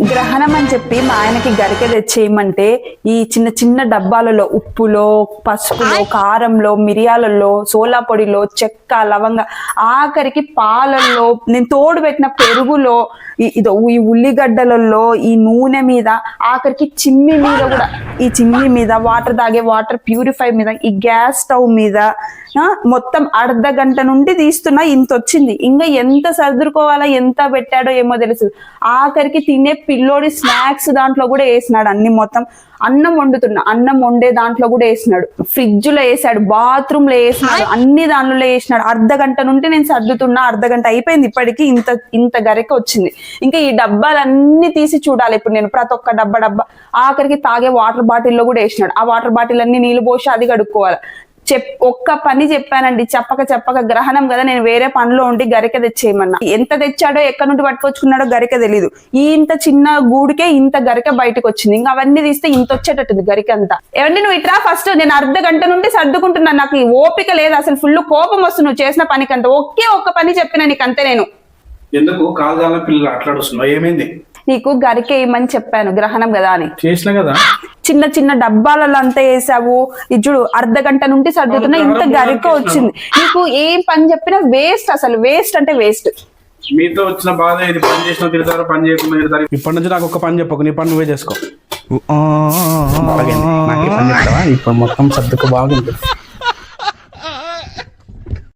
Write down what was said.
గ్రహణం అని చెప్పి మా ఆయనకి గరికె తెచ్చేయమంటే ఈ చిన్న చిన్న డబ్బాలలో ఉప్పులో, పసుపులో, కారంలో, మిరియాలలో, సోలా పొడిలో, చెక్క, లవంగ, ఆఖరికి పాలల్లో, నేను తోడు పెట్టిన పెరుగులో, ఈ ఉల్లిగడ్డలలో, ఈ నూనె మీద, ఆఖరికి చిమ్మి మీద కూడా, ఈ చిమ్మి మీద, వాటర్ తాగే వాటర్ ప్యూరిఫై మీద, ఈ గ్యాస్ స్టవ్ మీద మొత్తం అర్ధ గంట నుండి తీస్తున్నా ఇంత వచ్చింది. ఇంకా ఎంత సర్దుకోవాలా, ఎంత పెట్టాడో ఏమో తెలుసు. ఆఖరికి తినే పిల్లోడి స్నాక్స్ దాంట్లో కూడా వేసినాడు. అన్ని మొత్తం అన్నం వండుతున్నా, అన్నం వండే దాంట్లో కూడా వేసినాడు, ఫ్రిడ్జ్ లో వేసాడు, బాత్రూమ్ లో వేసినాడు, అన్ని దాంట్లో వేసినాడు. అర్ధ గంట నుండి నేను సర్దుతున్నా, అర్ధ గంట అయిపోయింది, ఇప్పటికి ఇంత గరిక వచ్చింది. ఇంకా ఈ డబ్బాలన్నీ తీసి చూడాలి ఇప్పుడు నేను, ప్రతి ఒక్క డబ్బా. ఆఖరికి తాగే వాటర్ బాటిల్లో కూడా వేసినాడు. ఆ వాటర్ బాటిల్ అన్ని నీళ్ళు పోసి అది కడుక్కోవాలి. ఒక్క పని చెప్పానండి, చెప్పక గ్రహణం కదా, నేను వేరే పనిలో ఉండి గరిక తెచ్చేయమన్నా. ఎంత తెచ్చాడో, ఎక్కడి నుండి పట్టుకొచ్చుకున్నాడో గరిక తెలీదు. ఇంత చిన్న గూడికే ఇంత గరిక బయటకు వచ్చింది. ఇంకా అవన్నీ తీస్తే ఇంత వచ్చేటట్టుంది గరిక అంతా. ఏమండి నువ్వు ఇట్రా ఫస్ట్, నేను అర్ధ గంట నుండి సర్దుకుంటున్నాను, నాకు ఓపిక లేదు అసలు, ఫుల్ కోపం వస్తుంది నువ్వు చేసిన పనికంతా. ఒక్క పని చెప్పినా నీకు అంతే. నేను ఎందుకు కాల్గాల పిల్లలు అట్లాడుస్తున్నావు, ఏమైంది? నీకు గరిక వేయమని చెప్పాను గ్రహణం కదా అని. చేసిన కదా, చిన్న చిన్న డబ్బాలలో అంతా వేసావు. ఇచ్చుడు అర్ధ గంట నుండి సర్దుతున్నా, ఇంత గరిక వచ్చింది. నీకు ఏం పని చెప్పినా వేస్ట్, అసలు వేస్ట్ అంటే వేస్ట్. మీతో వచ్చిన బాధ ఇది, పని చేసిన తిడతారు, పని చేయకుండా తిడతారు. ఇప్పటి నుంచి నాకు ఒక పని చెప్పకు, నీ పని నువ్వే చేసుకో. ఇప్పుడు మొత్తం సర్దుకు బాగుంటుంది.